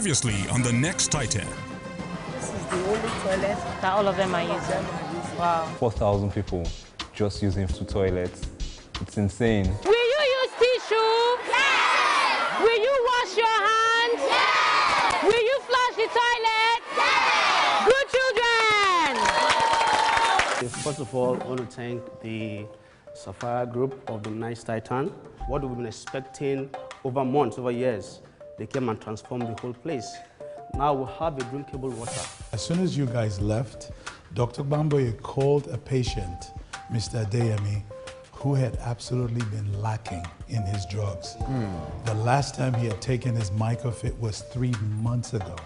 Previously on The Next Titan. This is the only toilet that all of them are using. Wow. 4,000 people just using 2 toilets. It's insane. Will you use tissue? Yes! Will you wash your hands? Yes! Will you flush the toilet? Yes! Good children! First of all, I want to thank the Sapphire Group of the Next Titan. What we've been expecting over months, over years, they came and transformed the whole place. Now we have a drinkable water. As soon as you guys left, Dr. Bamboye called a patient, Mr. Adeyemi, who had absolutely been lacking in his drugs. The last time he had taken his Microfit was 3 months ago.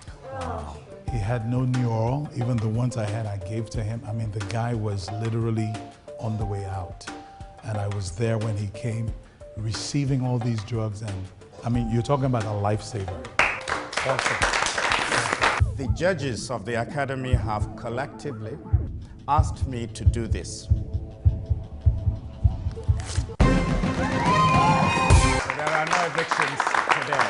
Wow. He had no Neural. Even the ones I had, I gave to him. I mean, the guy was literally on the way out. And I was there when he came, receiving all these drugs. And I mean, you're talking about a lifesaver. Awesome. The judges of the Academy have collectively asked me to do this. There are no evictions today.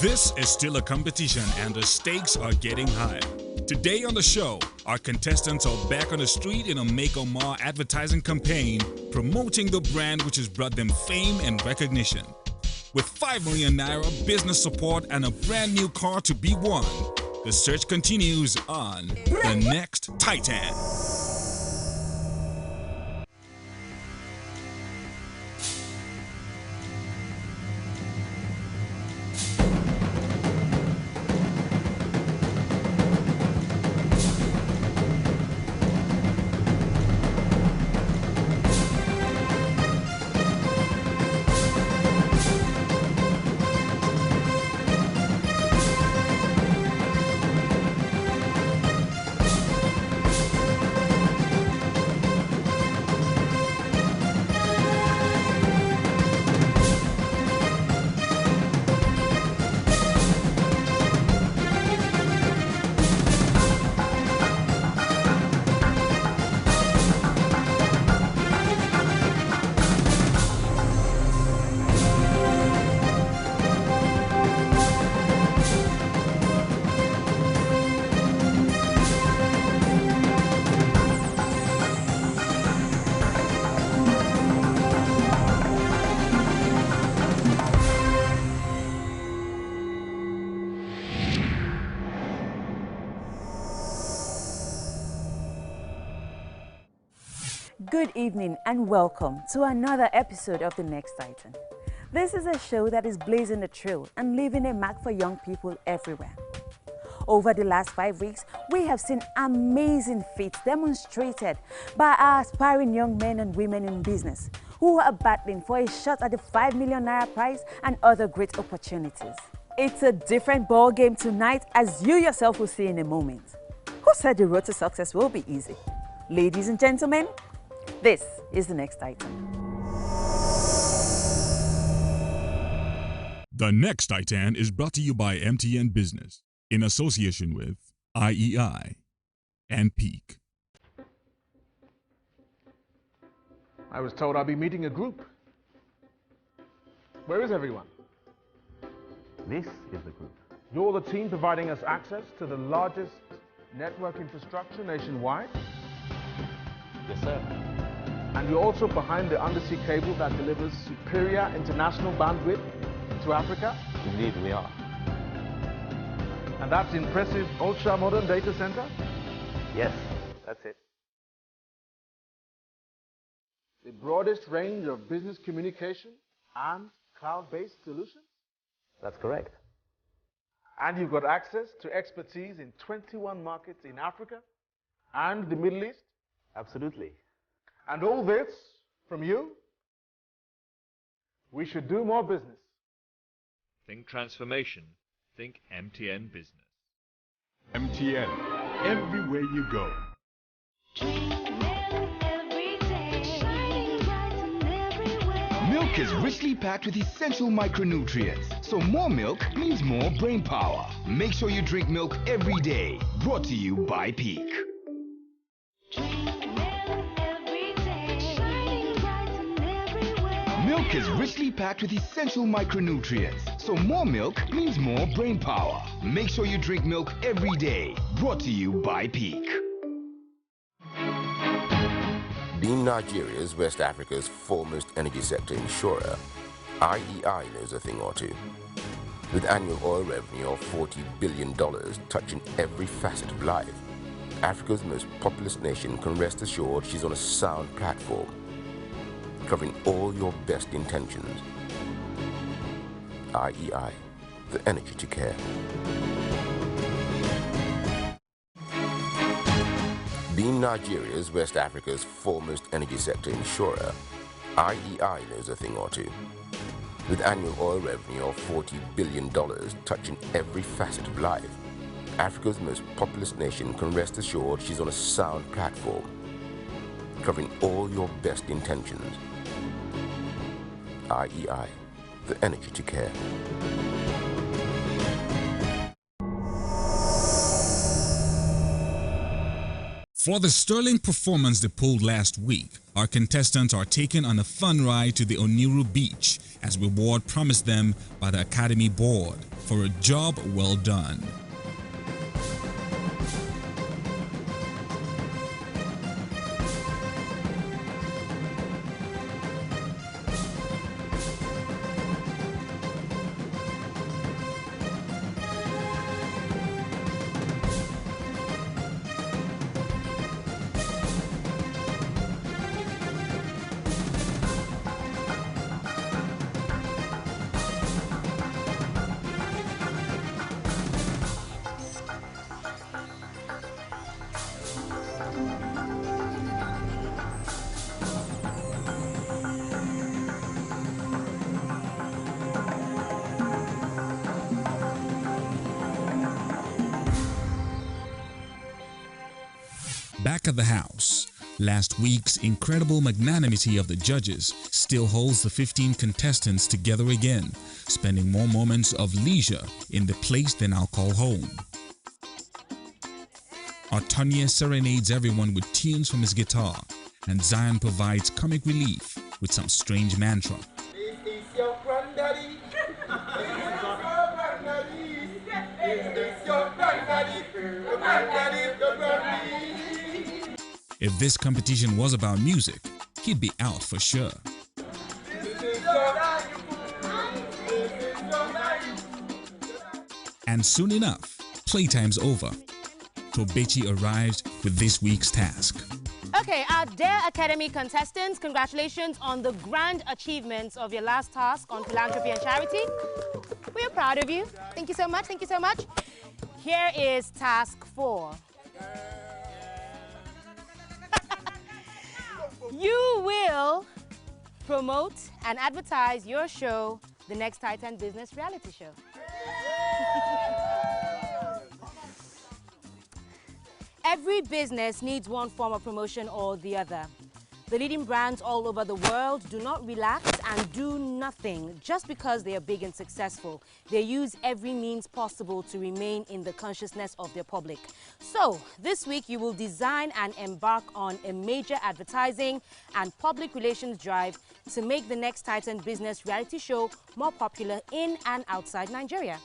This is still a competition and the stakes are getting higher. Today on the show, our contestants are back on the street in a Make or Mar advertising campaign promoting the brand which has brought them fame and recognition. With 5 million Naira, business support and a brand new car to be won, the search continues on The Next Titan. Good evening and welcome to another episode of The Next Titan. This is a show that is blazing a trail and leaving a mark for young people everywhere. Over the last 5 weeks, we have seen amazing feats demonstrated by our aspiring young men and women in business who are battling for a shot at the 5 million Naira prize and other great opportunities. It's a different ball game tonight, as you yourself will see in a moment. Who said the road to success will be easy? Ladies and gentlemen, this is The Next Titan. The Next Titan is brought to you by MTN Business in association with IEI and Peak. I was told I'd be meeting a group. Where is everyone? This is the group. You're the team providing us access to the largest network infrastructure nationwide? Yes, sir. And you're also behind the undersea cable that delivers superior international bandwidth to Africa? Indeed, we are. And that's the impressive ultra-modern data center? Yes, that's it. The broadest range of business communication and cloud-based solutions? That's correct. And you've got access to expertise in 21 markets in Africa and the Middle East? Absolutely. And all this from you? We should do more business. Think transformation. Think MTN Business. MTN. Everywhere you go. Milk is richly packed with essential micronutrients, so more milk means more brain power. Make sure you drink milk every day. Brought to you by Peak. Milk is richly packed with essential micronutrients, so more milk means more brain power. Make sure you drink milk every day. Brought to you by Peak. Being Nigeria's West Africa's foremost energy sector insurer, IEI knows a thing or two. With annual oil revenue of $40 billion touching every facet of life, Africa's most populous nation can rest assured she's on a sound platform, covering all your best intentions. IEI, the energy to care. Being Nigeria's West Africa's foremost energy sector insurer, IEI knows a thing or two. With annual oil revenue of $40 billion touching every facet of life, Africa's most populous nation can rest assured she's on a sound platform, covering all your best intentions. IEI, the energy to care. For the sterling performance they pulled last week, our contestants are taken on a fun ride to the Oniru Beach as reward promised them by the Academy Board for a job well done. Back at the house, last week's incredible magnanimity of the judges still holds the 15 contestants together again, spending more moments of leisure in the place they now call home. Artonia serenades everyone with tunes from his guitar, and Zion provides comic relief with some strange mantra. This is your granddaddy. This is your granddaddy. This is your granddaddy. Your granddaddy, your granddaddy. If this competition was about music, he'd be out for sure. And soon enough, playtime's over. Tobechi arrived with this week's task. Okay, our dear Academy contestants, congratulations on the grand achievements of your last task on philanthropy and charity. We are proud of you. Thank you so much, thank you so much. Here is task 4. You will promote and advertise your show, The Next Titan Business Reality Show. Every business needs one form of promotion or the other. The leading brands all over the world do not relax and do nothing just because they are big and successful. They use every means possible to remain in the consciousness of their public. So, this week you will design and embark on a major advertising and public relations drive to make the Next Titan Business Reality Show more popular in and outside Nigeria.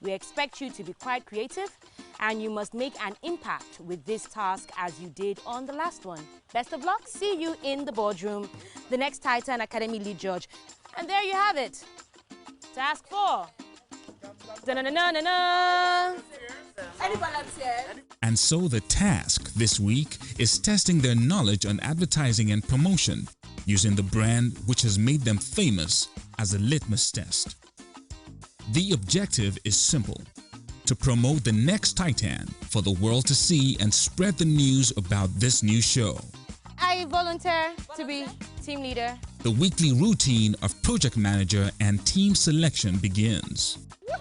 We expect you to be quite creative, and you must make an impact with this task as you did on the last one. Best of luck. See you in the boardroom. The Next Titan Academy lead judge. And there you have it. Task 4. Da-na-na-na-na-na. Any volunteers? And so the task this week is testing their knowledge on advertising and promotion using the brand which has made them famous as a litmus test. The objective is simple: to promote the Next Titan for the world to see and spread the news about this new show. I volunteer to be team leader. The weekly routine of project manager and team selection begins. Who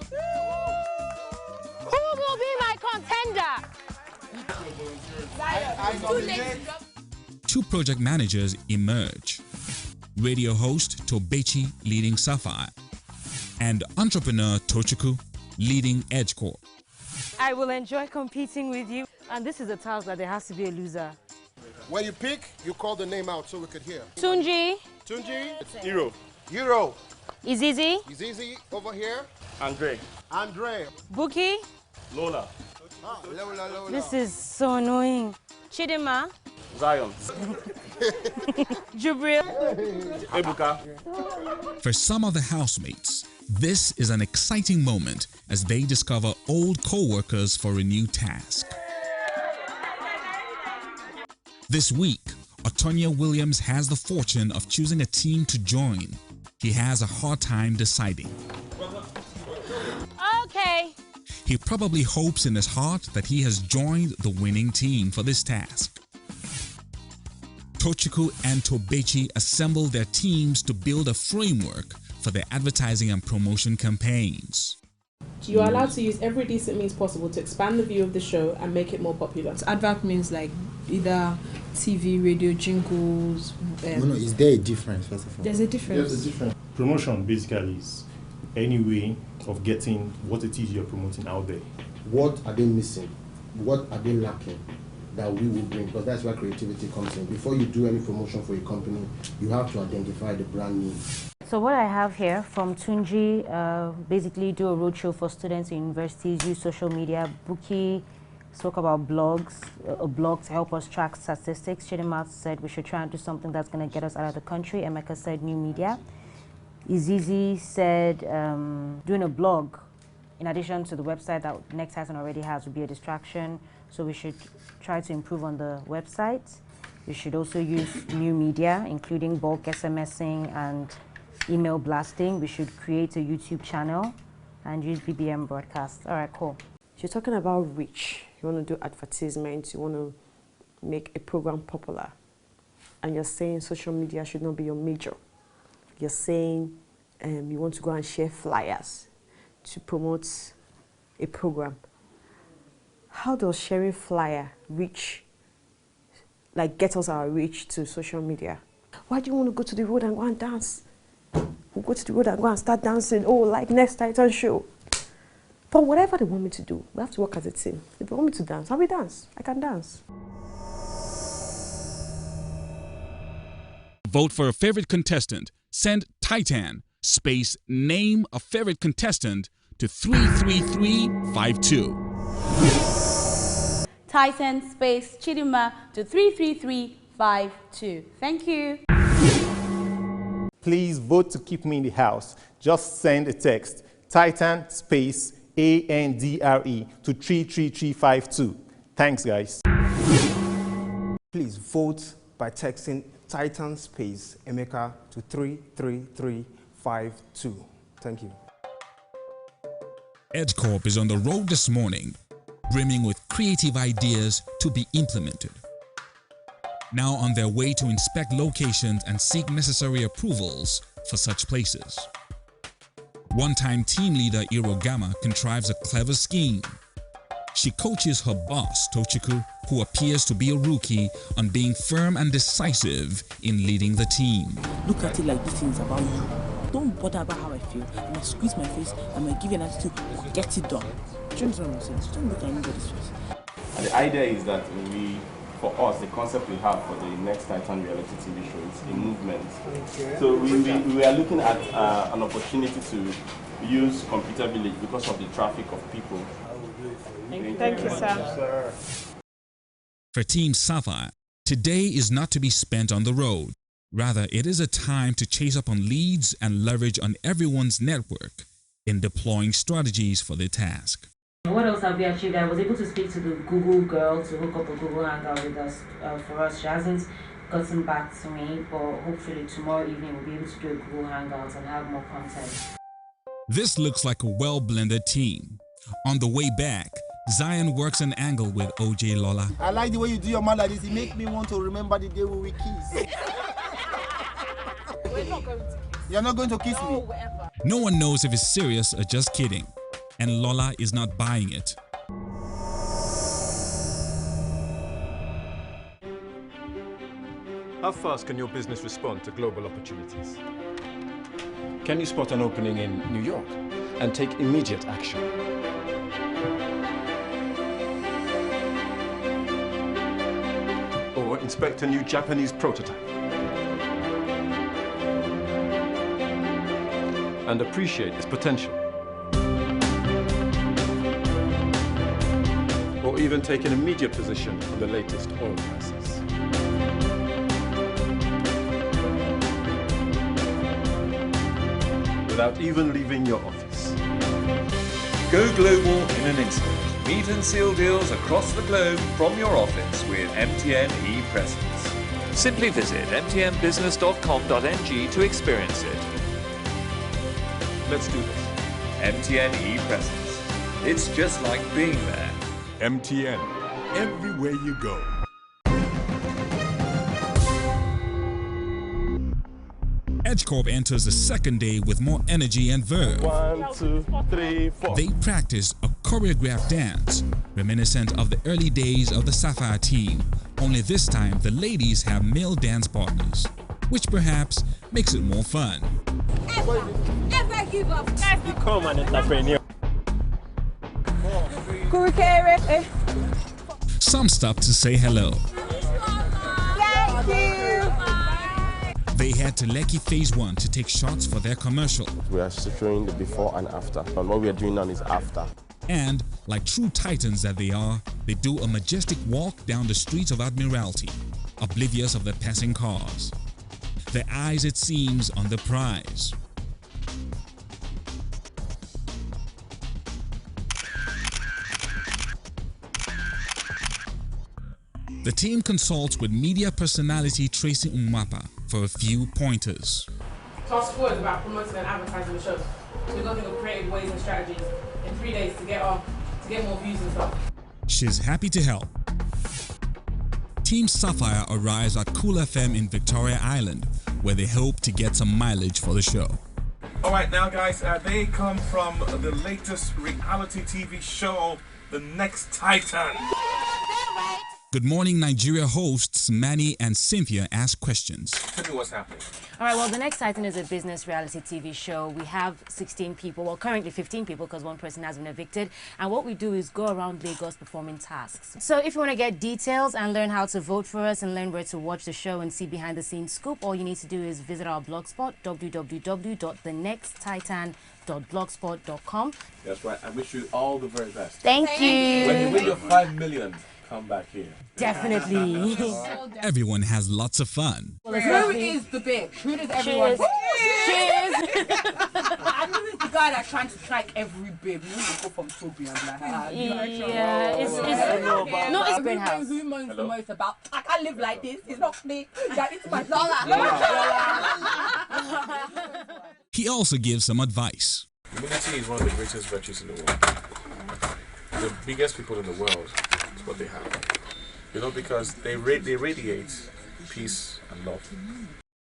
will be my contender? Two project managers emerge. Radio host Tobechi leading Sapphire and entrepreneur Tochukwu leading EdgeCorp. I will enjoy competing with you. And this is a task that there has to be a loser. When you pick, you call the name out so we could hear. Tunji. Tunji. Hero. Hero. Izizi. Izizi over here. Andre. Andre. Buki. Lola. Lola. This is so annoying. Chidima. Zion. Jubril. Ebuka. For some of the housemates, this is an exciting moment as they discover old co-workers for a new task. This week, Otonia Williams has the fortune of choosing a team to join. He has a hard time deciding. Okay. He probably hopes in his heart that he has joined the winning team for this task. Tochukwu and Tobechi assembled their teams to build a framework for their advertising and promotion campaigns. You are allowed to use every decent means possible to expand the view of the show and make it more popular. So advert means like either TV, radio, jingles. No, is there a difference first of all? There's a difference. There's a difference. Promotion basically is any way of getting what it is you're promoting out there. What are they missing? What are they lacking that we will bring? Because that's where creativity comes in. Before you do any promotion for a company, you have to identify the brand needs. So what I have here from Tunji, basically do a roadshow for students in universities, use social media. Buki spoke about blogs, a blog to help us track statistics. Chidima said we should try and do something that's going to get us out of the country. Emeka said new media. Izizi said doing a blog, in addition to the website that Next Titan already has, would be a distraction. So we should try to improve on the website. We should also use new media, including bulk SMSing and email blasting. We should create a YouTube channel and use BBM broadcast. All right, cool. You're talking about reach. You want to do advertisements. You want to make a program popular. And you're saying social media should not be your major. You're saying you want to go and share flyers to promote a program. How does sharing flyer reach, like get us our reach to social media? Why do you want to go to the road and go and dance? We'll go to the road and go and start dancing, oh, like Next Titan show. But whatever they want me to do, we have to work as a team. If they want me to dance, I will dance. I can dance. Vote for a favorite contestant. Send Titan space name a favorite contestant to 33352. Titan space Chidima to 33352. Thank you. Please vote to keep me in the house. Just send a text, Titan space ANDRE to 33352. Thanks, guys. Please vote by texting Titan space Emeka to 33352. Thank you. EdCorp is on the road this morning, brimming with creative ideas to be implemented. Now on their way to inspect locations and seek necessary approvals for such places. One-time team leader Irogama contrives a clever scheme. She coaches her boss, Tochukwu, who appears to be a rookie, on being firm and decisive in leading the team. Look at it like this thing is about you. Don't bother about how I feel. I'm gonna squeeze my face, I'm gonna give you an attitude, get it done. Do you understand what I'm saying? So don't look at anybody's face. And the idea is that for us, the concept we have for the Next Titan reality TV show is a movement. Okay. So we are looking at an opportunity to use Computer Village because of the traffic of people. Thank you, sir. For Team Sapphire, today is not to be spent on the road. Rather, it is a time to chase up on leads and leverage on everyone's network in deploying strategies for the task. What else have we achieved? I was able to speak to the Google girl to hook up a Google Hangout with us for us. She hasn't gotten back to me, but hopefully tomorrow evening we'll be able to do a Google Hangout and have more content. This looks like a well-blended team. On the way back, Zion works an angle with OJ Lola. I like the way you do your man like this. It makes me want to remember the day when we kissed. We're not going to kiss. You're not going to kiss me? No one knows if it's serious or just kidding, and Lola is not buying it. How fast can your business respond to global opportunities? Can you spot an opening in New York and take immediate action? Or inspect a new Japanese prototype. And appreciate its potential. Or even take an immediate position on the latest oil prices. Without even leaving your office. Go global in an instant. Meet and seal deals across the globe from your office with MTN e-Presence. Simply visit mtnbusiness.com.ng to experience it. Let's do this. MTN e-Presence. It's just like being there. MTN, everywhere you go. EdgeCorp enters the second day with more energy and verve. 1, 2, 3, 4. They practice a choreographed dance, reminiscent of the early days of the Sapphire team, only this time the ladies have male dance partners, which perhaps makes it more fun. Ever give up? You come and entrepreneur. Some stop to say hello. Thank you. They head to Lekki Phase 1 to take shots for their commercial. We are showing the before and after, and what we are doing now is after. And, like true titans that they are, they do a majestic walk down the streets of Admiralty, oblivious of the passing cars. Their eyes, it seems, on the prize. The team consults with media personality Tracy Umwapa for a few pointers. Task 4 is about promoting and advertising the show. So we're going to think of creative ways and strategies in 3 days to get more views and stuff. She's happy to help. Team Sapphire arrives at Cool FM in Victoria Island, where they hope to get some mileage for the show. Alright now guys, they come from the latest reality TV show, The Next Titan. Good Morning Nigeria hosts Manny and Cynthia ask questions. Tell me what's happening. All right, well, The Next Titan is a business reality TV show. We have 16 people, well, currently 15 people because one person has been evicted. And what we do is go around Lagos performing tasks. So if you want to get details and learn how to vote for us and learn where to watch the show and see behind the scenes scoop, all you need to do is visit our blogspot, www.thenexttitan.blogspot.com. That's right. I wish you all the very best. Thank you. When you win your 5 million, come back here. Definitely. Everyone has lots of fun. Who is the bitch? Who does everyone? Cheers. I know it's the guy that's trying to strike every babe. You go from Toby and like, yeah, it's great house. Who moans the most about? I can't live like this. It's not me. It's my He also gives some advice. Humility is one of the greatest virtues in the world. The biggest people in the world is what they have. You know, because they radiate peace and love.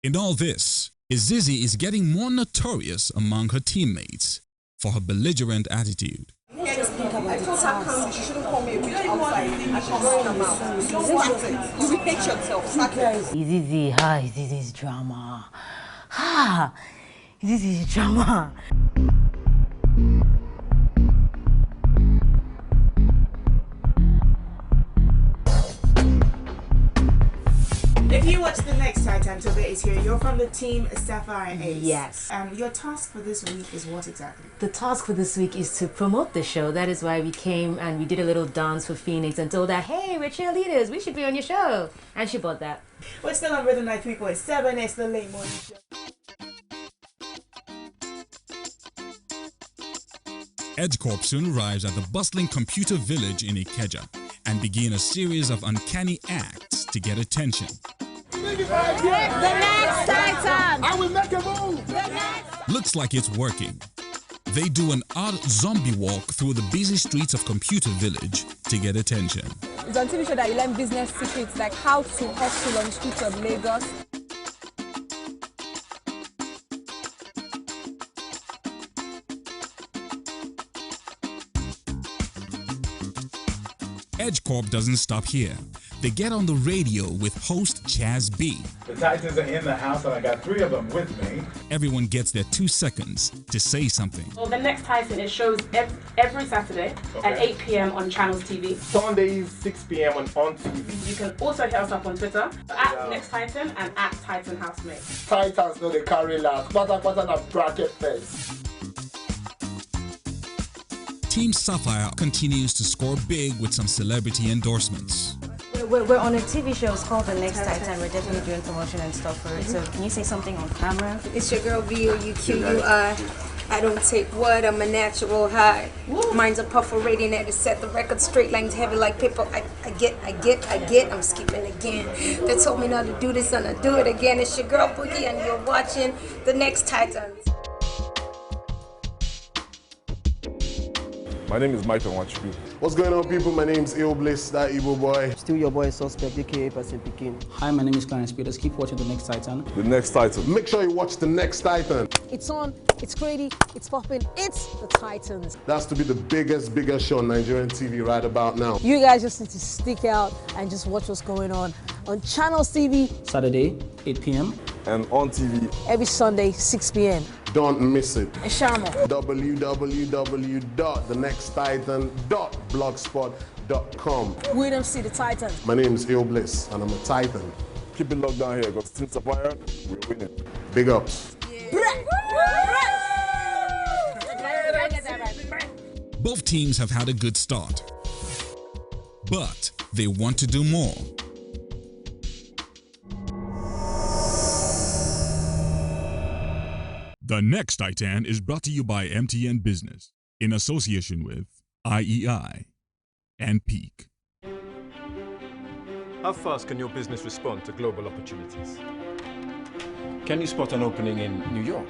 In all this, Izizi is getting more notorious among her teammates for her belligerent attitude. I told her, come, she shouldn't call me a bitch outside. I should go in her mouth. You don't want it. You repeat yourself. Izizi, ha, Izizi's drama. Ha, Izizi's drama. If you watch The Next Titan, Tobe is here. You're from the team Sapphire Ace. Yes. Your task for this week is what exactly? The task for this week is to promote the show. That is why we came and we did a little dance for Phoenix and told her, hey, we're cheerleaders. We should be on your show. And she bought that. We're still on Rhythm 93.7. It's the late morning show. EdgeCorp soon arrives at the bustling computer village in Ikeja and begin a series of uncanny acts to get attention. The Next Titan! I will make a move! Looks like it's working. They do an odd zombie walk through the busy streets of Computer Village to get attention. It's on TV show that you learn business secrets like how to hustle on the streets of Lagos. EdgeCorp doesn't stop here. they get on the radio with host Chaz B. The Titans are in the house, and I got 3 of them with me. Everyone gets their 2 seconds to say something. Well, the Next Titan, it shows every Saturday at 8 p.m. on Channels TV. Sundays, 6 p.m. on TV. You can also hit us up on Twitter at Next Titan and at Titan Housemates. Titans know they carry last. Quarter na bracket face. Team Sapphire continues to score big with some celebrity endorsements. We're on a TV show. It's called The Next Titan. We're definitely doing promotion and stuff for it. So can you say something on camera? It's your girl VOUQUI. I don't take what, I'm a natural high. Mine's a perforating there to set the record straight, lines heavy like paper. I get, I'm skipping again. They told me not to do this and I do it again. It's your girl Boogie and you're watching The Next Titans. My name is Michael Wachibu. What's going on, people? My name's Ill Bliss, that evil boy. Still your boy Suspect, aka Person Pekin. Hi, my name is Clarence Peters. Keep watching The Next Titan. The Next Titan. Make sure you watch The Next Titan. It's on, it's crazy, it's popping, it's The Titans. That's to be the biggest show on Nigerian TV right about now. You guys just need to stick out and just watch what's going on Channels TV. Saturday, 8 p.m. And on TV. Every Sunday, 6 p.m. Don't miss it. Shama. www.thenexttitan.blogspot.com. We don't see the Titans. My name is Ill Bliss, and I'm a Titan. Keep it locked down here, because Team Sapphire, we're winning. Big ups. Both teams have had a good start, but they want to do more. The Next Titan is brought to you by MTN Business in association with IEI and Peak. How fast can your business respond to global opportunities? Can you spot an opening in New York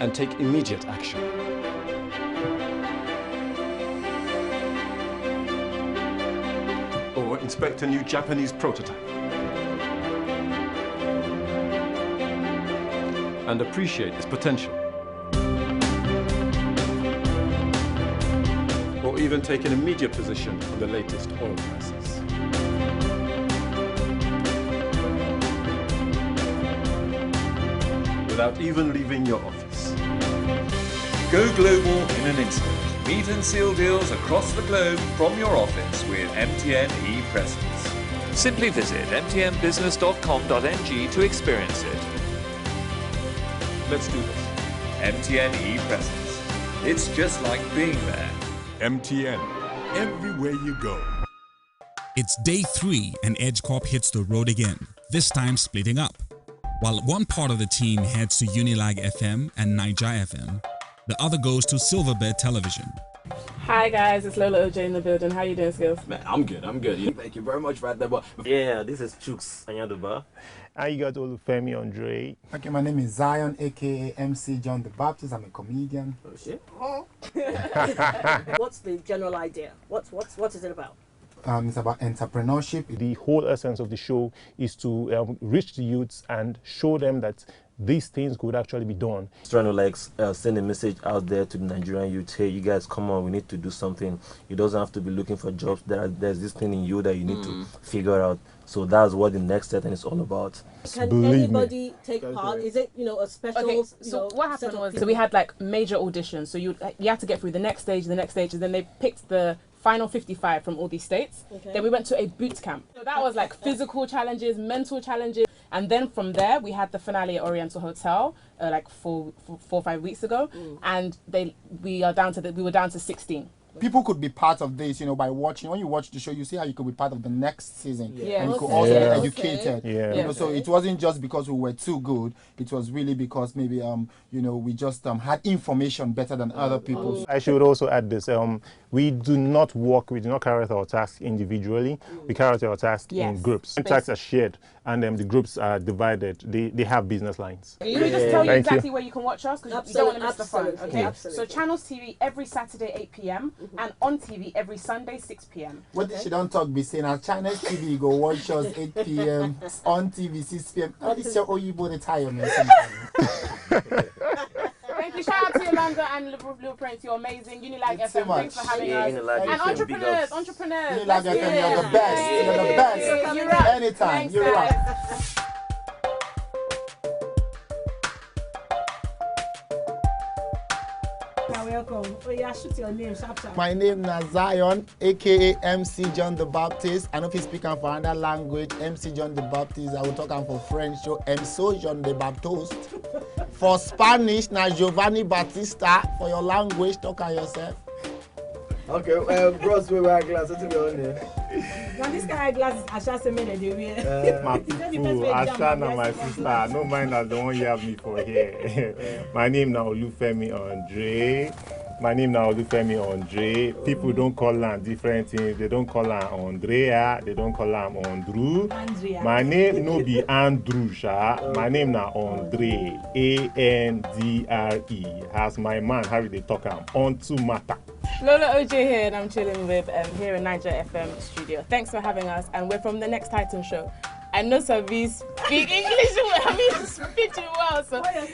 and take immediate action? Or inspect a new Japanese prototype and appreciate its potential? Or even take an immediate position on the latest oil prices? Without even leaving your office. Go global in an instant. Meet and seal deals across the globe from your office with MTN e-Presence. Simply visit mtnbusiness.com.ng to experience it. Let's do this. MTN e-Presence. It's just like being there. MTN, everywhere you go. It's day 3 and Edge Corp hits the road again, this time splitting up. While one part of the team heads to Unilag FM and Niger FM, the other goes to Silverbed Television. Hi guys, it's Lola OJ in the building. How you doing, Skills? Man, I'm good. Thank you very much for that. Yeah, this is Chooks Anyaduba. And you got Olufemi Andre. Okay, my name is Zion, aka MC John the Baptist. I'm a comedian. Oh shit. What's the general idea? What is it about? It's about entrepreneurship. The whole essence of the show is to reach the youths and show them that these things could actually be done. Just trying to send a message out there to the Nigerian youth. Hey, you guys, come on, we need to do something. You doesn't have to be looking for jobs. There's this thing in you that you need to figure out. So that's what the Next Titan is all about. Can anybody take part? Is it, a special? Okay, so what happened was, we had major auditions. So you had to get through the next stage, and then they picked the final 55 from all these states. Okay. Then we went to a boot camp. So that was physical challenges, mental challenges. And then from there, we had the finale at Oriental Hotel, 4 or 5 weeks ago. And we were down to 16. People could be part of this, by watching. When you watch the show, you see how you could be part of the next season. Yeah. And you could also be educated. Yeah. So it wasn't just because we were too good. It was really because maybe, we just had information better than other people. I should also add this. We do not carry out our tasks individually. We carry out our tasks in groups. Tasks are shared, and the groups are divided. They have business lines. Let me just tell you exactly where you can watch us, because you don't want to miss the fun. Okay? Yeah. So Channels TV every Saturday 8 p.m. and on TV every Sunday 6 p.m. What she don't talk be saying on Channels TV, you go watch us 8 p.m. on TV 6 p.m. What is your Oyibo retirement? Thank you. Shout out to you, Miranda and Little Prince, you're amazing. Unilag FM, thanks for having us. Unilag And FM, entrepreneurs. Unilag FM, you're the best. You're the best. You're up. Anytime. Thanks, You're guys. up. Welcome. Oh yeah, shoot your name, sharp. My name is Zion, aka MC John the Baptist. I know if you speak for another language, MC John the Baptist. I will talk for French, so MC John the Baptist. For Spanish, na Giovanni Batista. For your language, talk on yourself. Okay, bros, we wear glasses. What's your own name? Now this kind of glasses, Asha say me they wear. My people, Ashana, my sister, no mind that the one you have me for here. My name now Olufemi Andre. People don't call her different things. They don't call her Andrea. They don't call her Andrew. Andrea. My name no be Andrew, Sha. My name now Andre. Andre. As my man Harry they talk on to matter. Lola OJ here, and I'm chilling with here in Niger FM studio. Thanks for having us, and we're from the Next Titan show. I know Service speak English, I mean speak well, so guys,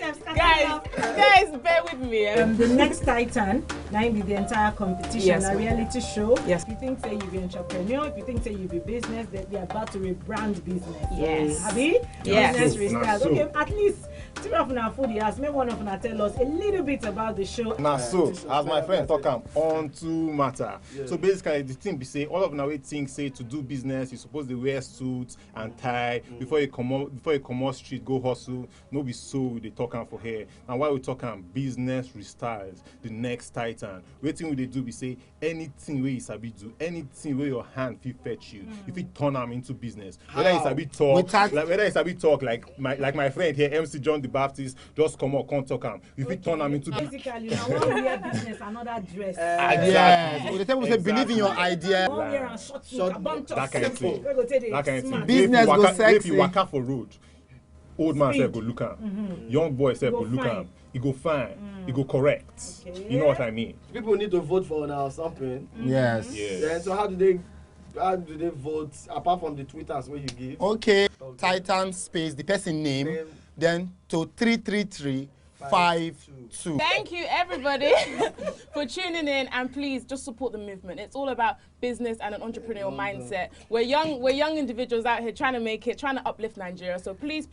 bear with me. The Next Titan, now be the entire competition, yes, a reality show. Yes. If you think say you be entrepreneur, if you think say you be business, that we are about to rebrand business. Yes. Abi? Yes. Business restart. Okay, at least two of our food yes, maybe one of them tell us a little bit about the show. Now, so as my friend talk on to matter. Yeah. So basically, the thing be say all of now things say to do business, you supposed to wear suits and tie before you come out street go hustle. No be so they talking for here. And why we talking business restarts the Next Titan. Waiting they do be say anything where you sabi do, anything where your hand fit fetch you, if it turn them into business. Whether it's a bit talk, like my friend here, MC John the Baptist, just come out, come talk him. If it turn them into basically, now one wear business, another dress. Yes. So the time we say believe in your idea. One wear and short that kind of thing. That kind of thing. Business go sexy. If you walk out for road, old man say go look am. Young boy say go look am. He go fine. He go correct. Okay. You know what I mean? People need to vote for now something. Yes. Yeah. So how do they vote apart from the Twitters where you give? Okay. Titan space the person name then to 33352. Thank you everybody for tuning in, and please just support the movement. It's all about business and an entrepreneurial mindset. We're young individuals out here trying to make it, trying to uplift Nigeria. So please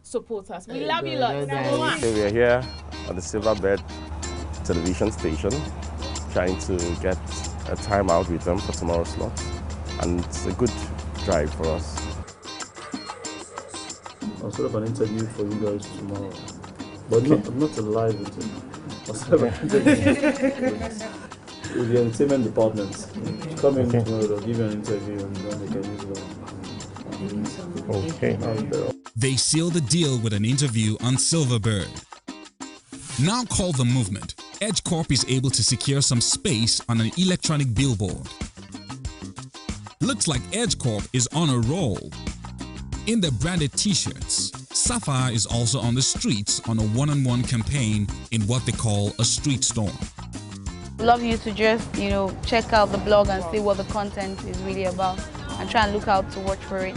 support us. We love you lots. So we are here on the Silverbird television station trying to get a time out with them for tomorrow's slot, and it's a good drive for us. I'll set up an interview for you guys tomorrow. But not a live interview. I'll set up an interview with the entertainment department. Come in tomorrow, they'll give you an interview and then they can use it. Okay. They seal the deal with an interview on Silverbird. Now called The Movement, Edge Corp is able to secure some space on an electronic billboard. Looks like Edge Corp is on a roll. In their branded t-shirts, Sapphire is also on the streets on a one-on-one campaign in what they call a street storm. Love you to just, check out the blog and see what the content is really about, and try and look out to watch for it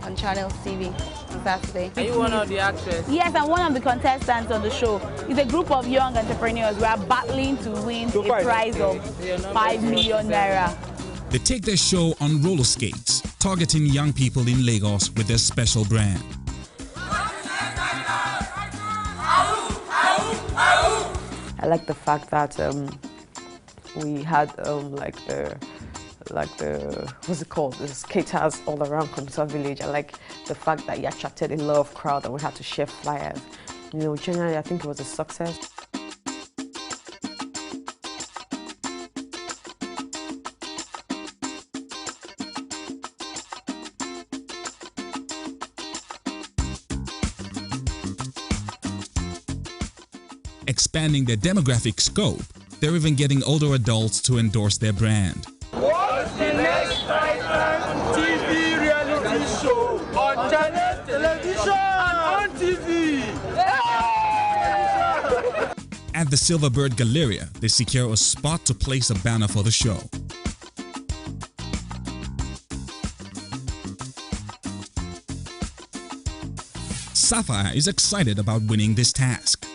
on Channel TV on Saturday. Are you one of the actresses? Yes, I'm one of the contestants on the show. It's a group of young entrepreneurs. We are battling to win a prize of 5 million Naira. They take their show on roller skates, targeting young people in Lagos with their special brand. I like the fact that we had what's it called, the skaters all around Computer Village. I like the fact that you attracted a lot of crowd and we had to share flyers. Generally I think it was a success. Expanding their demographic scope, they're even getting older adults to endorse their brand. What's the Next Titan TV reality show on Channel Television and on TV? At the Silverbird Galleria, they secure a spot to place a banner for the show. Sapphire is excited about winning this task.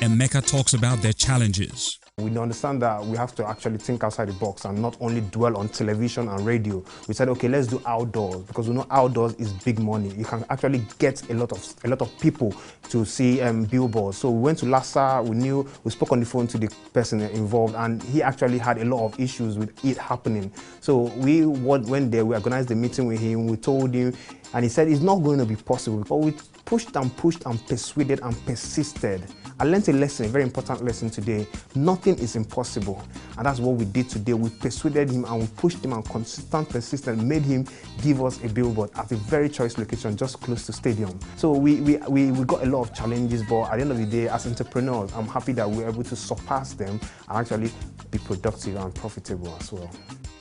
Emeka talks about their challenges. We understand that we have to actually think outside the box and not only dwell on television and radio. We said, okay, let's do outdoors, because we know outdoors is big money. You can actually get a lot of people to see billboards. So we went to Lhasa, we spoke on the phone to the person involved, and he actually had a lot of issues with it happening. So we went there, we organized a meeting with him, we told him, and he said it's not going to be possible. But we pushed and persuaded and persisted. I learned a lesson, a very important lesson today. Nothing is impossible. And that's what we did today. We persuaded him and we pushed him, and persistent, made him give us a billboard at a very choice location just close to stadium. So we got a lot of challenges, but at the end of the day, as entrepreneurs, I'm happy that we're able to surpass them and actually be productive and profitable as well.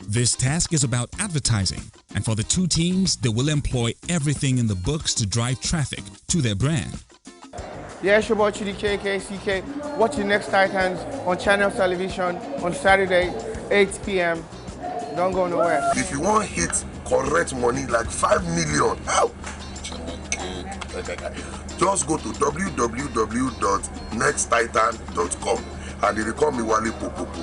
This task is about advertising, and for the two teams, they will employ everything in the books to drive traffic to their brand. Yeah, it's your boy Chidi KKCK. Watch the next Titans on Channel Television on Saturday, 8 p.m. Don't go nowhere. If you want hit correct money like 5 million, just go to www.nexttitan.com and they call me Wale Popopo.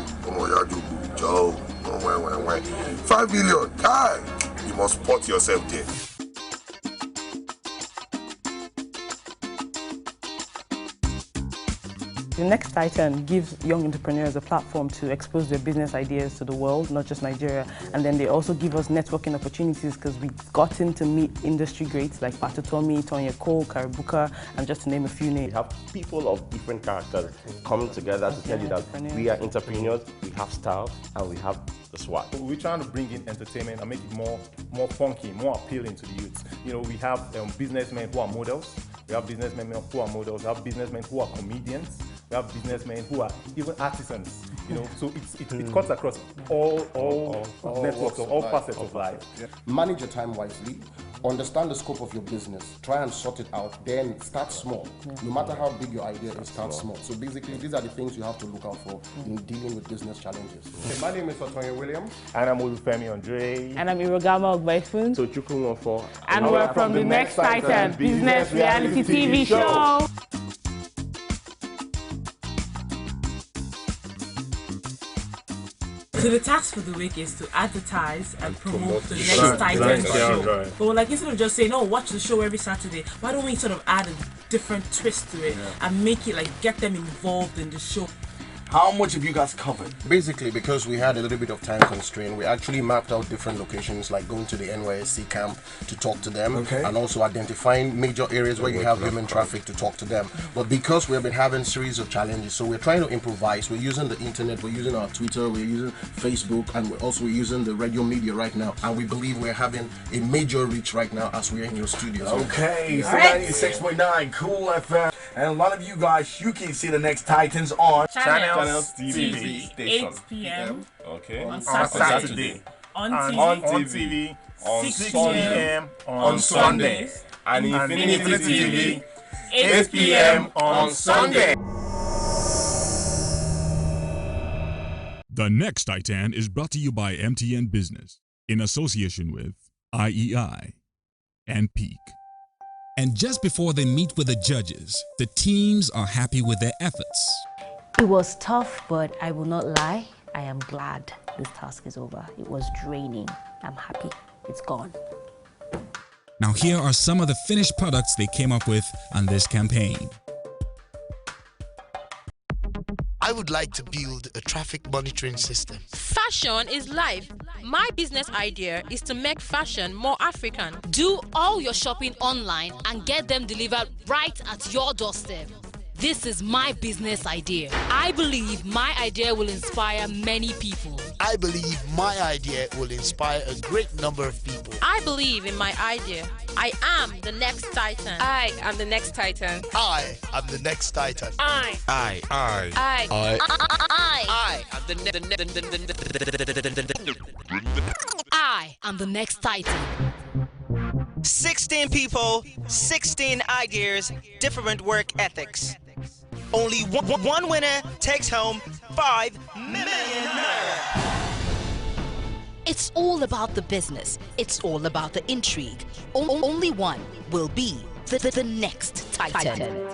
5 million, Kai! You must spot yourself there. The Next Titan gives young entrepreneurs a platform to expose their business ideas to the world, not just Nigeria. And then they also give us networking opportunities because we've gotten to meet industry greats like Patotomi, Tonya Cole, Karibuka, and just to name a few names. We have people of different characters coming together to tell you that we are entrepreneurs, we have style, and we have the swag. We're trying to bring in entertainment and make it more funky, more appealing to the youth. You know, we have businessmen who are models. We have businessmen who are models. We have businessmen who are comedians. We have businessmen who are even artisans. You know, so it cuts across all networks, all facets of life. Yeah. Manage your time wisely. Understand the scope of your business. Try and sort it out. Then start small. No matter how big your idea is, start small. So basically, these are the things you have to look out for in dealing with business challenges. Okay, my name is Otonya Williams. And I'm Olufemi Andre. And I'm Irogama Ogbaifun. So Chukwunwonfo. And we're from the Next Titan Business Reality TV Show. So the task for the week is to advertise and promote the Next Titan show. But like, instead of just saying, "Oh, watch the show every Saturday," why don't we sort of add a different twist to it and make it like get them involved in the show? How much have you guys covered? Basically, because we had a little bit of time constraint, we actually mapped out different locations, like going to the NYSC camp to talk to them, and also identifying major areas where you have human traffic to talk to them. But because we have been having series of challenges, so we're trying to improvise. We're using the internet, we're using our Twitter, we're using Facebook, and we're also using the radio media right now. And we believe we're having a major reach right now as we're in your studios. Okay, so 96.9 Cool FM. And a lot of you guys, you can see the Next Titans on Channels TV station. 8 p.m. Okay. On Saturday. On TV. On 6 p.m. on Sunday. And Infinity TV. 8 p.m. on Sunday. The Next Titan is brought to you by MTN Business in association with IEI and Peak. And just before they meet with the judges, the teams are happy with their efforts. It was tough, but I will not lie. I am glad this task is over. It was draining. I'm happy. It's gone. Now here are some of the finished products they came up with on this campaign. I would like to build a traffic monitoring system. Fashion is life. My business idea is to make fashion more African. Do all your shopping online and get them delivered right at your doorstep. This is my business idea. I believe my idea will inspire many people. I believe my idea will inspire a great number of people. I believe in my idea. I am the Next Titan. I am the Next Titan. I am the Next Titan. I am the Next Titan. 16 people, 16 ideas, different work ethics. Only one winner takes home 5 million Naira. It's all about the business. It's all about the intrigue. Only one will be the Next Titan.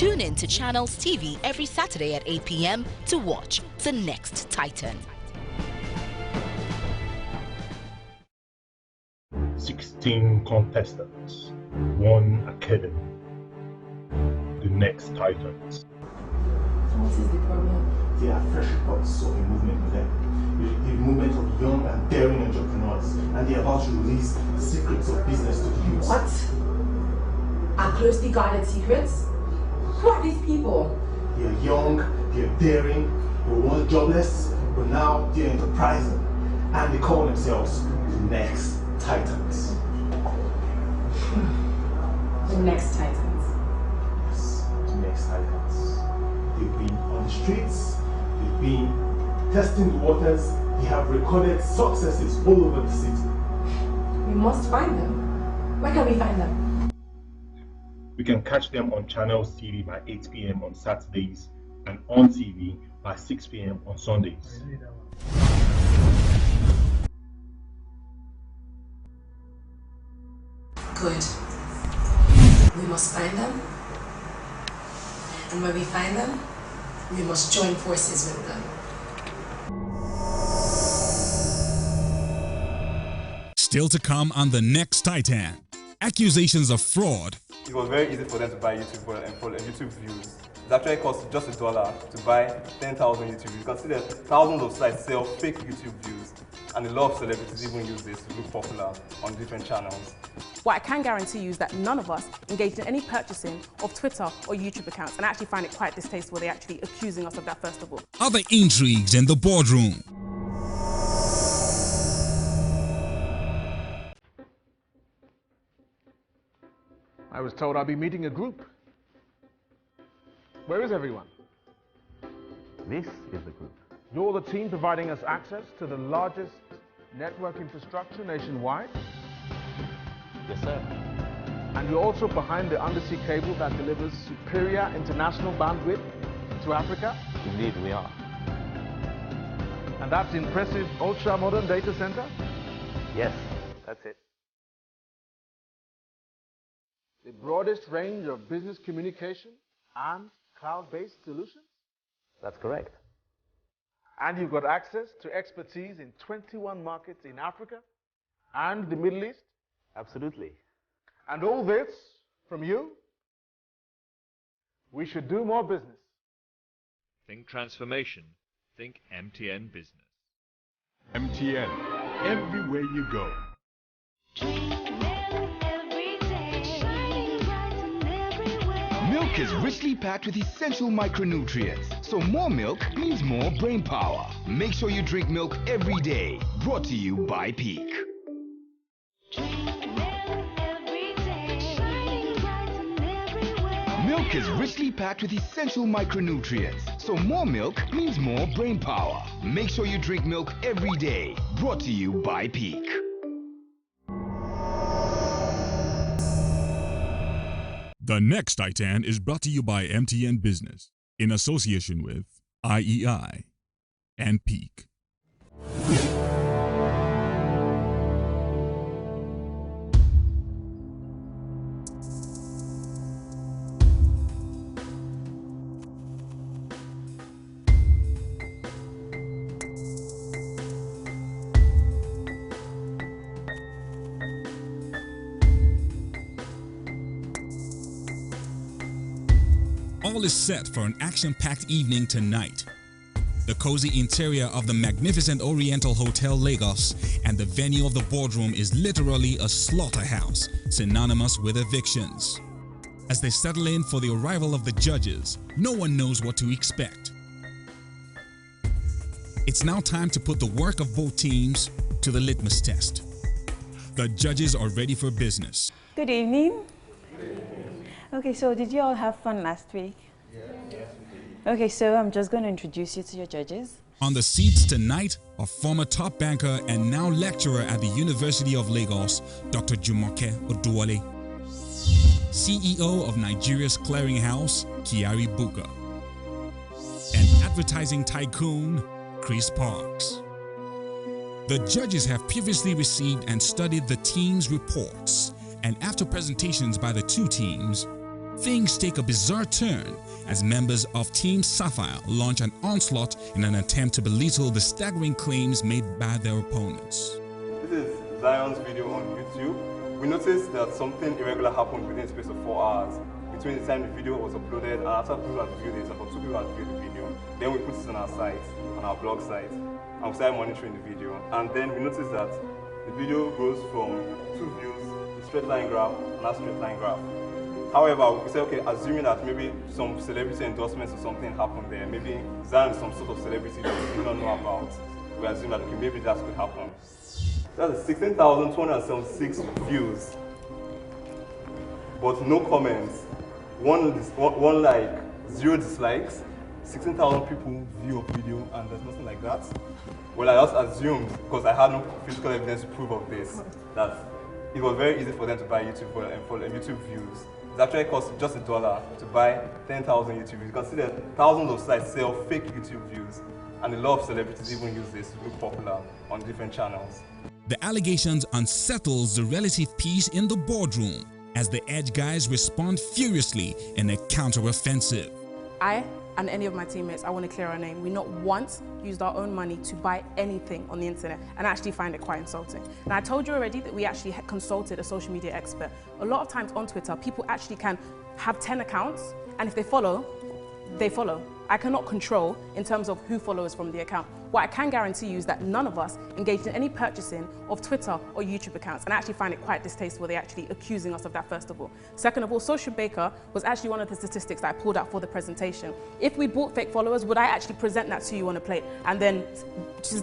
Tune in to Channels TV every Saturday at 8 p.m. to watch The Next Titan. 16 contestants, 1 academy. The Next Titans. What is the problem? There are fresh reports of a movement with them. A movement of young and daring entrepreneurs, and they are about to release the secrets of business to the youth. What? Are closely guarded secrets? Who are these people? They are young, they are daring, they were once jobless, but now they are enterprising, and they call themselves the Next Titans. The Next Titans? Yes, the Next Titans. They've been on the streets, they've been testing the waters, they have recorded successes all over the city. We must find them. Where can we find them? We can catch them on Channels TV by 8 p.m. on Saturdays and on TV by 6 p.m. on Sundays. Good. We must find them. And when we find them, we must join forces with them. Still to come on The Next Titan. Accusations of fraud. It was very easy for them to buy YouTube for YouTube views. It actually cost just $1 to buy 10,000 YouTube views. You can see that thousands of sites sell fake YouTube views, and a lot of celebrities even use this to look popular on different channels. What I can guarantee you is that none of us engaged in any purchasing of Twitter or YouTube accounts, and I actually find it quite distasteful they're actually accusing us of that first of all. Other intrigues in the boardroom. I was told I'd be meeting a group. Where is everyone? This is the group. You're the team providing us access to the largest network infrastructure nationwide? Yes, sir. And you're also behind the undersea cable that delivers superior international bandwidth to Africa? Indeed, we are. And that's the impressive ultra-modern data center? Yes, that's it. The broadest range of business communication and cloud-based solutions? That's correct. And you've got access to expertise in 21 markets in Africa and the Middle East? Absolutely. And all this from you? We should do more business. Think transformation. Think MTN Business. MTN. Everywhere you go. Milk is richly packed with essential micronutrients, so more milk means more brain power. Make sure you drink milk every day. Brought to you by Peak. Milk is richly packed with essential micronutrients, so more milk means more brain power. Make sure you drink milk every day. Brought to you by Peak. The Next Titan is brought to you by MTN Business in association with IEI and Peak. All is set for an action-packed evening tonight. The cozy interior of the magnificent Oriental Hotel Lagos and the venue of the boardroom is literally a slaughterhouse, synonymous with evictions. As they settle in for the arrival of the judges, no one knows what to expect. It's now time to put the work of both teams to the litmus test. The judges are ready for business. Good evening. Okay, so did you all have fun last week? Yeah. Okay, so I'm just going to introduce you to your judges. On the seats tonight are former top banker and now lecturer at the University of Lagos, Dr. Jumoke Oduwole, CEO of Nigeria's clearinghouse, Kyari Buka, and advertising tycoon, Chris Parks. The judges have previously received and studied the team's reports, and after presentations by the two teams, things take a bizarre turn as members of Team Sapphire launch an onslaught in an attempt to belittle the staggering claims made by their opponents. This is Zion's video on YouTube. We noticed that something irregular happened within a space of 4 hours between the time the video was uploaded and after people had viewed it, about 2 people had viewed the video. Then we put it on our site, on our blog site, and we started monitoring the video. And then we noticed that the video goes from 2 views, a straight line graph, and a straight line graph. However, we said, okay, assuming that maybe some celebrity endorsements or something happened there, maybe Zion is some sort of celebrity that we do not know about, we assume that, okay, maybe that could happen. That's 16,276 views, but no comments. One like, 0 dislikes, 16,000 people view a video, and there's nothing like that. Well, I just assumed, because I had no physical evidence to prove of this, that it was very easy for them to buy YouTube and for YouTube views. It actually cost just $1 to buy 10,000 YouTube views. You can see that thousands of sites sell fake YouTube views, and a lot of celebrities even use this to look popular on different channels. The allegations unsettles the relative peace in the boardroom as the Edge guys respond furiously in a counter-offensive. I and any of my teammates, I want to clear our name. We not once used our own money to buy anything on the internet, and I actually find it quite insulting. Now, I told you already that we actually consulted a social media expert. A lot of times on Twitter, people actually can have 10 accounts, and if they follow, they follow. I cannot control in terms of who follows from the account. What I can guarantee you is that none of us engaged in any purchasing of Twitter or YouTube accounts, and I actually find it quite distasteful they're actually accusing us of that, first of all. Second of all, Social Baker was actually one of the statistics that I pulled out for the presentation. If we bought fake followers, would I actually present that to you on a plate? And then,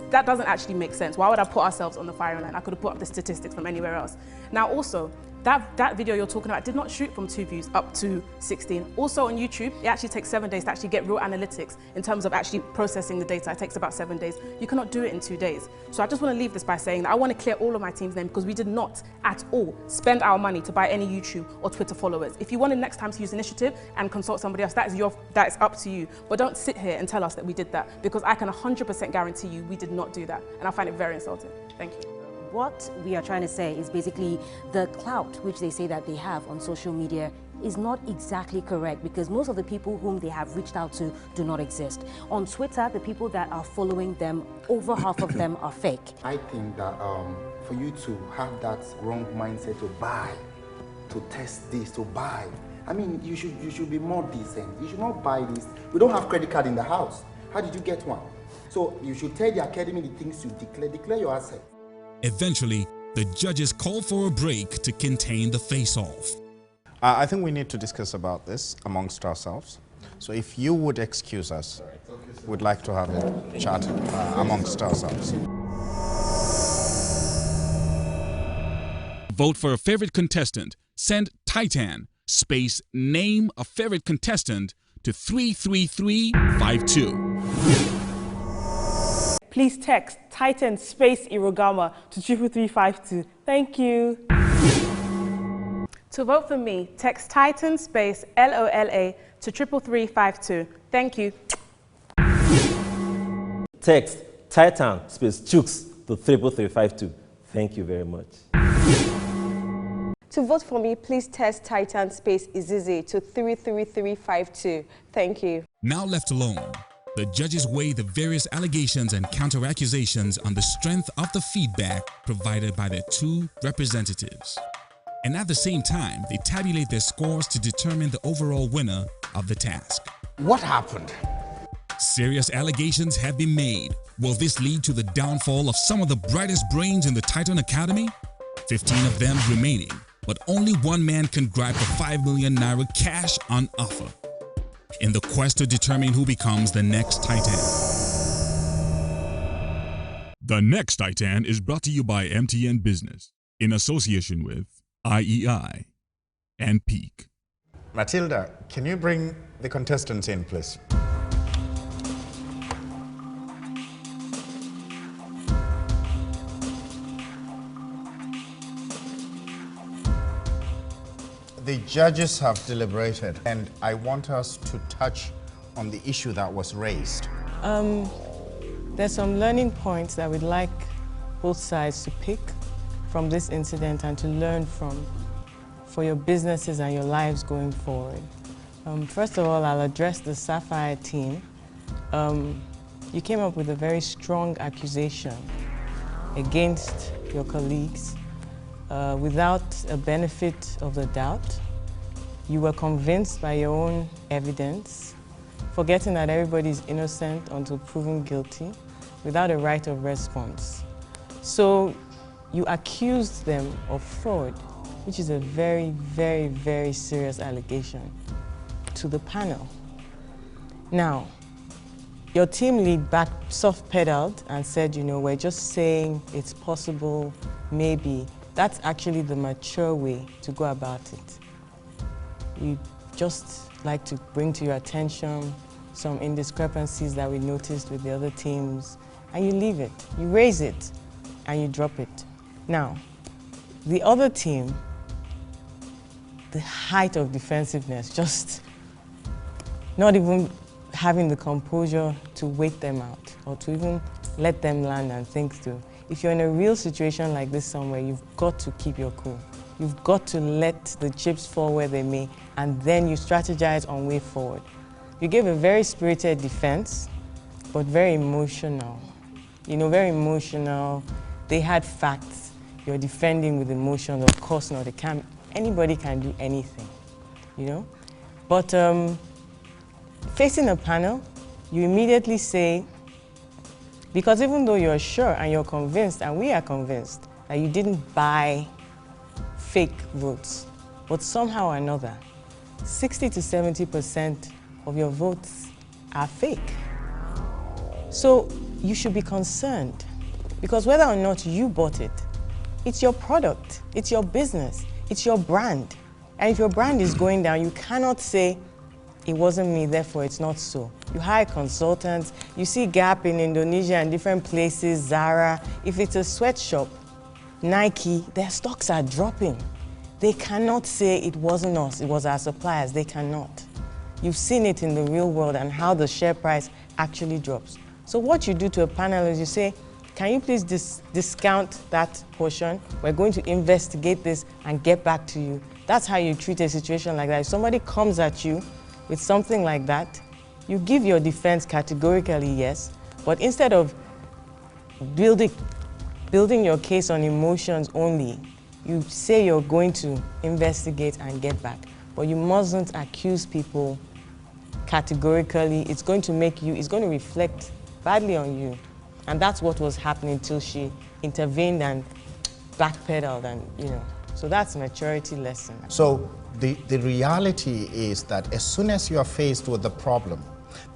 that doesn't actually make sense. Why would I put ourselves on the firing line? I could have put up the statistics from anywhere else. Now also, that video you're talking about did not shoot from 2 views up to 16. Also on YouTube, it actually takes 7 days to actually get real analytics in terms of actually processing the data. It takes about 7 days. You cannot do it in 2 days. So I just want to leave this by saying that I want to clear all of my team's name because we did not at all spend our money to buy any YouTube or Twitter followers. If you wanted next time to use initiative and consult somebody else, that is up to you. But don't sit here and tell us that we did that, because I can 100% guarantee you we did not do that. And I find it very insulting. Thank you. What we are trying to say is basically the clout which they say that they have on social media is not exactly correct, because most of the people whom they have reached out to do not exist. On Twitter, the people that are following them, over half of them are fake. I think that for you to have that wrong mindset to buy, to test this, to buy, I mean, you should be more decent. You should not buy this. We don't have credit card in the house. How did you get one? So you should tell the academy the things you declare your asset. Eventually, the judges call for a break to contain the face-off. I think we need to discuss about this amongst ourselves. So if you would excuse us, we'd like to have a chat amongst ourselves. Vote for a favorite contestant. Send Titan space name a favorite contestant to 33352. Please text Titan space Irogama to 33352. Thank you. To vote for me, text Titan space LOLA to 33352. Thank you. Text Titan space Chooks to 33352. Thank you very much. To vote for me, please text Titan space Izizi to 33352. Thank you. Now left alone, the judges weigh the various allegations and counter-accusations on the strength of the feedback provided by their 2 representatives. And at the same time, they tabulate their scores to determine the overall winner of the task. What happened? Serious allegations have been made. Will this lead to the downfall of some of the brightest brains in the Titan Academy? 15 of them remaining, but only one man can grab the 5 million Naira cash on offer in the quest to determine who becomes the next Titan. The Next Titan is brought to you by MTN Business in association with IEI and Peak. Matilda, can you bring the contestants in, please? The judges have deliberated, and I want us to touch on the issue that was raised. There's some learning points that we'd like both sides to pick from this incident and to learn from for your businesses and your lives going forward. First of all, I'll address the Sapphire team. You came up with a very strong accusation against your colleagues without a benefit of the doubt. You were convinced by your own evidence, forgetting that everybody is innocent until proven guilty, without a right of response. So you accused them of fraud, which is a very, very, very serious allegation to the panel. Now, your team lead back soft-pedaled and said, you know, we're just saying it's possible, maybe. That's actually the mature way to go about it. You just like to bring to your attention some indiscrepancies that we noticed with the other teams, and you leave it. You raise it, and you drop it. Now, the other team, the height of defensiveness, just not even having the composure to wait them out or to even let them land and think through. If you're in a real situation like this somewhere, you've got to keep your cool. You've got to let the chips fall where they may, and then you strategize on way forward. You gave a very spirited defense, but very emotional. You know, very emotional. They had facts. You're defending with emotion. Of course not. Anybody can do anything, you know? But facing a panel, you immediately say, because even though you're sure and you're convinced, and we are convinced, that you didn't buy fake votes, but somehow or another, 60 to 70% of your votes are fake. So you should be concerned, because whether or not you bought it, it's your product, it's your business, it's your brand. And if your brand is going down, you cannot say, it wasn't me, therefore it's not so. You hire consultants, you see Gap in Indonesia and different places, Zara. If it's a sweatshop, Nike, their stocks are dropping. They cannot say it wasn't us, it was our suppliers. They cannot. You've seen it in the real world and how the share price actually drops. So what you do to a panel is you say, can you please discount that portion? We're going to investigate this and get back to you. That's how you treat a situation like that. If somebody comes at you with something like that, you give your defense categorically yes, but instead of building your case on emotions only, you say you're going to investigate and get back. But you mustn't accuse people categorically. It's going to reflect badly on you. And that's what was happening till she intervened and backpedaled, and you know. So that's a maturity lesson. So the reality is that as soon as you are faced with the problem,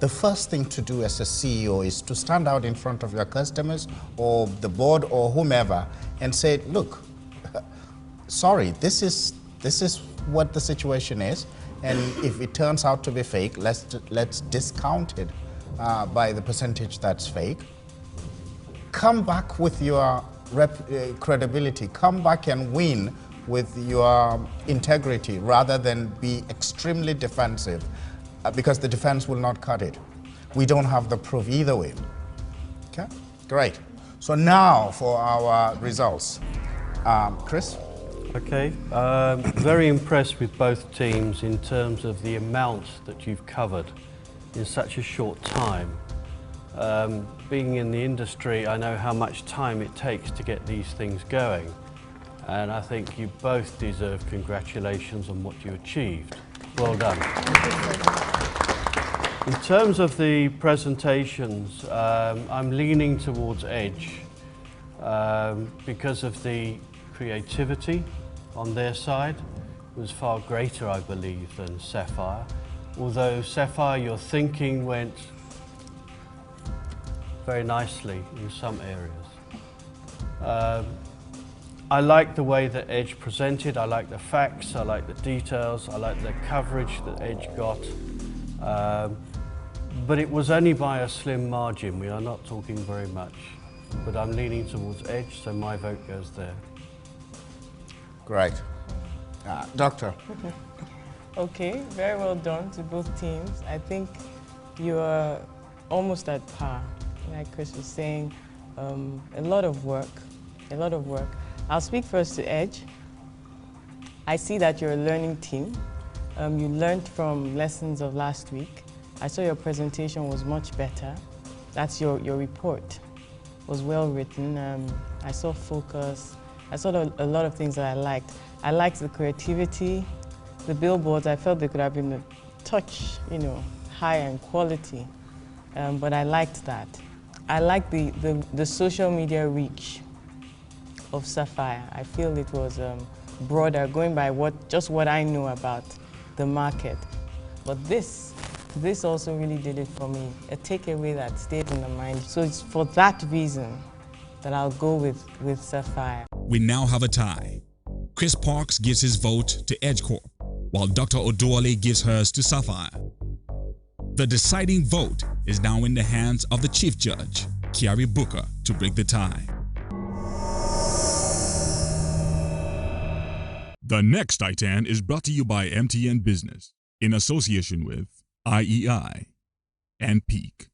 the first thing to do as a CEO is to stand out in front of your customers or the board or whomever and say, look, sorry, this is what the situation is, and if it turns out to be fake, let's discount it by the percentage that's fake. Come back with your credibility. Come back and win with your integrity rather than be extremely defensive, because the defense will not cut it. We don't have the proof either way. Okay, great. So now for our results. Chris? Okay, very impressed with both teams in terms of the amount that you've covered in such a short time. Being in the industry, I know how much time it takes to get these things going, and I think you both deserve congratulations on what you achieved. Well done. In terms of the presentations, I'm leaning towards Edge because of the creativity on their side was far greater, I believe, than Sapphire. Although Sapphire, your thinking went very nicely in some areas. I like the way that Edge presented. I like the facts, I like the details, I like the coverage that Edge got. But it was only by a slim margin. We are not talking very much. But I'm leaning towards Edge, so my vote goes there. Great. Doctor? Okay, very well done to both teams. I think you are almost at par. Like Chris was saying, a lot of work, a lot of work. I'll speak first to Edge. I see that you're a learning team. You learned from lessons of last week. I saw your presentation was much better. That's your report. Was well written. I saw focus. I saw a lot of things that I liked. I liked the creativity. The billboards, I felt they could have been a touch, higher in quality. But I liked that. I liked the social media reach of Sapphire. I feel it was broader, going by just what I know about the market. But this also really did it for me, a takeaway that stayed in the mind. So it's for that reason that I'll go with Sapphire. We now have a tie. Chris Parks gives his vote to EdgeCorp, while Dr. Oduole gives hers to Sapphire. The deciding vote is now in the hands of the Chief Judge, Kiari Booker, to break the tie. The next Titan is brought to you by MTN Business in association with IEI and Peak.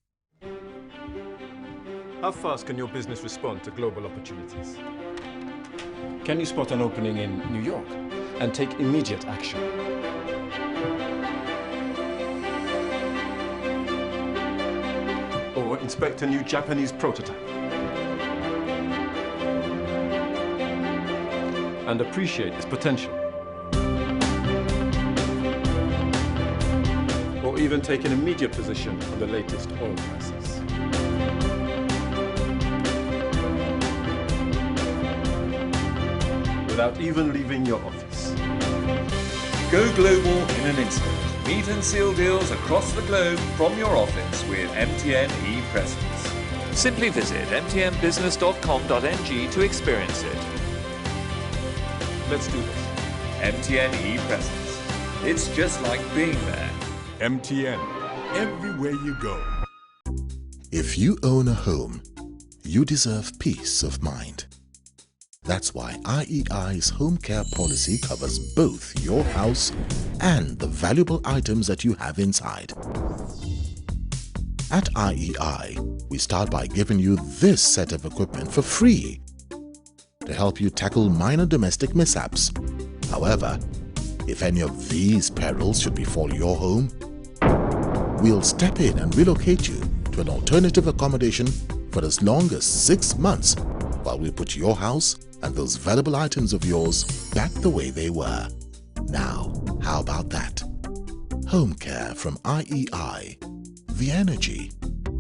How fast can your business respond to global opportunities? Can you spot an opening in New York and take immediate action? Or inspect a new Japanese prototype and appreciate its potential? Or even take an immediate position on the latest oil prices? Without even leaving your office. Go global in an instant. Meet and seal deals across the globe from your office with MTN e-Presence. Simply visit mtnbusiness.com.ng to experience it. Let's do this. MTN e-Presence. It's just like being there. MTN, everywhere you go. If you own a home, you deserve peace of mind. That's why IEI's home care policy covers both your house and the valuable items that you have inside. At IEI, we start by giving you this set of equipment for free to help you tackle minor domestic mishaps. However, if any of these perils should befall your home, we'll step in and relocate you to an alternative accommodation for as long as 6 months while we put your house and those valuable items of yours back the way they were. Now, how about that? Home care from IEI. The energy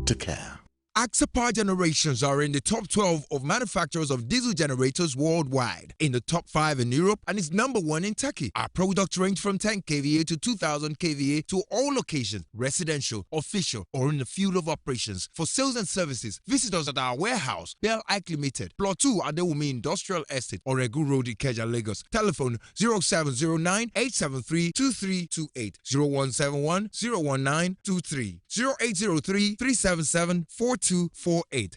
to care. Axopar generations are in the top 12 of manufacturers of diesel generators worldwide, in the top 5 in Europe, and is #1 in Turkey. Our products range from 10 kVA to 2000 kVA to all locations, residential, official, or in the field of operations. For sales and services, visit us at our warehouse, Bell Ike Limited, Plot 2 Adewumi Industrial Estate, Oregu Road, Ikeja, Lagos. Telephone 0709 873 2328, 0171 019 23, 0803 377 4248.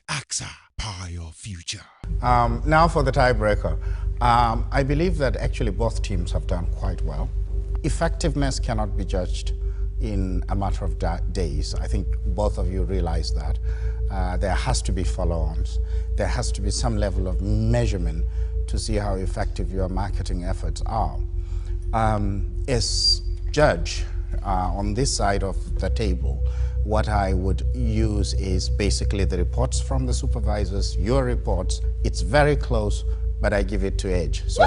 AXA, power your future. Now for the tiebreaker. I believe that actually both teams have done quite well. Effectiveness cannot be judged in a matter of days. I think both of you realize that. There has to be follow-ons. There has to be some level of measurement to see how effective your marketing efforts are. As judge on this side of the table, what I would use is basically the reports from the supervisors, your reports. It's very close, but I give it to Edge. So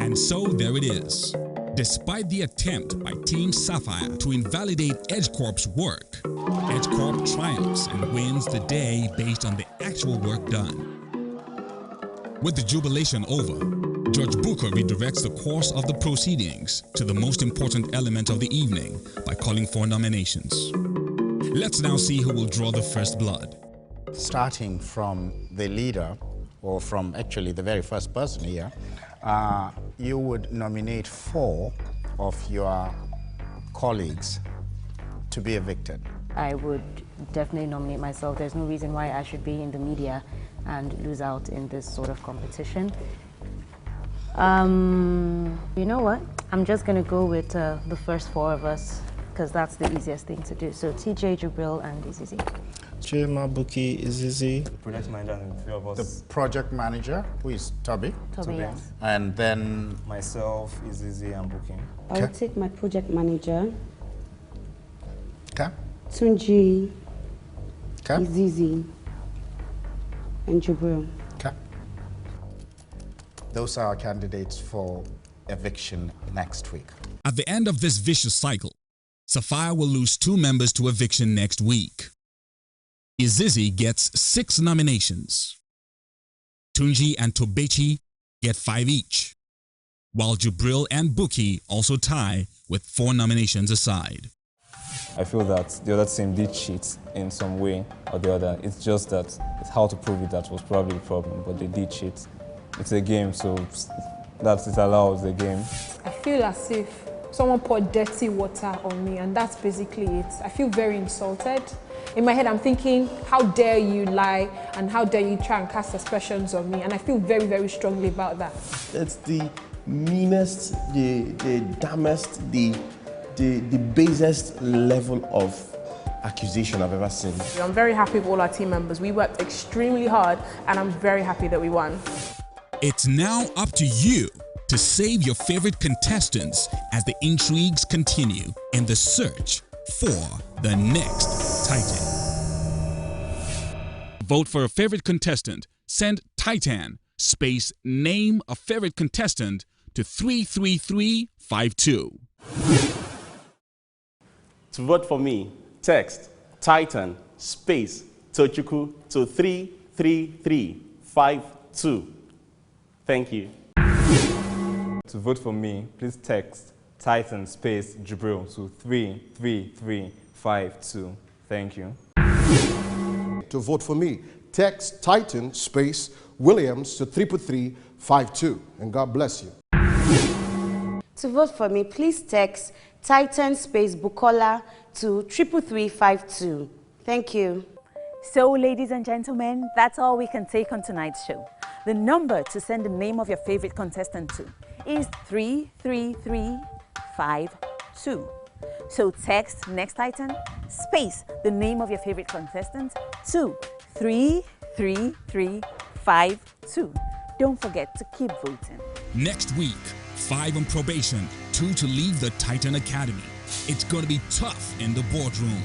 And so there it is. Despite the attempt by Team Sapphire to invalidate EdgeCorp's work, EdgeCorp triumphs and wins the day based on the actual work done. With the jubilation over, Judge Booker redirects the course of the proceedings to the most important element of the evening by calling for nominations. Let's now see who will draw the first blood. starting from the leader, or from actually the very first person here, you would nominate 4 of your colleagues to be evicted. I would definitely nominate myself. There's no reason why I should be in the media and lose out in this sort of competition. You know what? I'm just going to go with the first 4 of us, because that's the easiest thing to do. So TJ, Jubril, and Izizi. Chima, Buki, Izizi. The project manager and the three of us. The project manager, who is Toby. Toby, yes. And then myself, Izizi, and Buki. I will take my project manager. Okay. Tunji, okay. Izizi, and Jubril. Okay. Those are our candidates for eviction next week. At the end of this vicious cycle, Sapphire will lose 2 members to eviction next week. Izizi gets 6 nominations. Tunji and Tobechi get 5 each, while Jubril and Buki also tie with 4 nominations aside. I feel that the other team did cheat in some way or the other. It's just that it's how to prove it that was probably the problem, but they did cheat. It's a game, so that's it allows the game. I feel as if someone poured dirty water on me, and that's basically it. I feel very insulted. In my head, I'm thinking, how dare you lie, and how dare you try and cast aspersions on me, and I feel very, very strongly about that. It's the meanest, the dumbest, the basest level of accusation I've ever seen. I'm very happy with all our team members. We worked extremely hard, and I'm very happy that we won. It's now up to you to save your favorite contestants as the intrigues continue in the search for the next Titan. Vote for a favorite contestant. Send Titan space name a favorite contestant to 33352. To vote for me, text Titan space Tochukwu to 33352. Thank you. To vote for me, please text Titan space Jubril to 33352. Thank you. To vote for me, text Titan space Williams to 33352. And God bless you. To vote for me, please text Titan space Bukola to 33352. Thank you. So, ladies and gentlemen, that's all we can take on tonight's show. The number to send the name of your favorite contestant to is 33352. So text Next Titan space the name of your favorite contestant to 33352. Don't forget to keep voting. Next week, 5 on probation, 2 to leave the Titan Academy. It's going to be tough in the boardroom.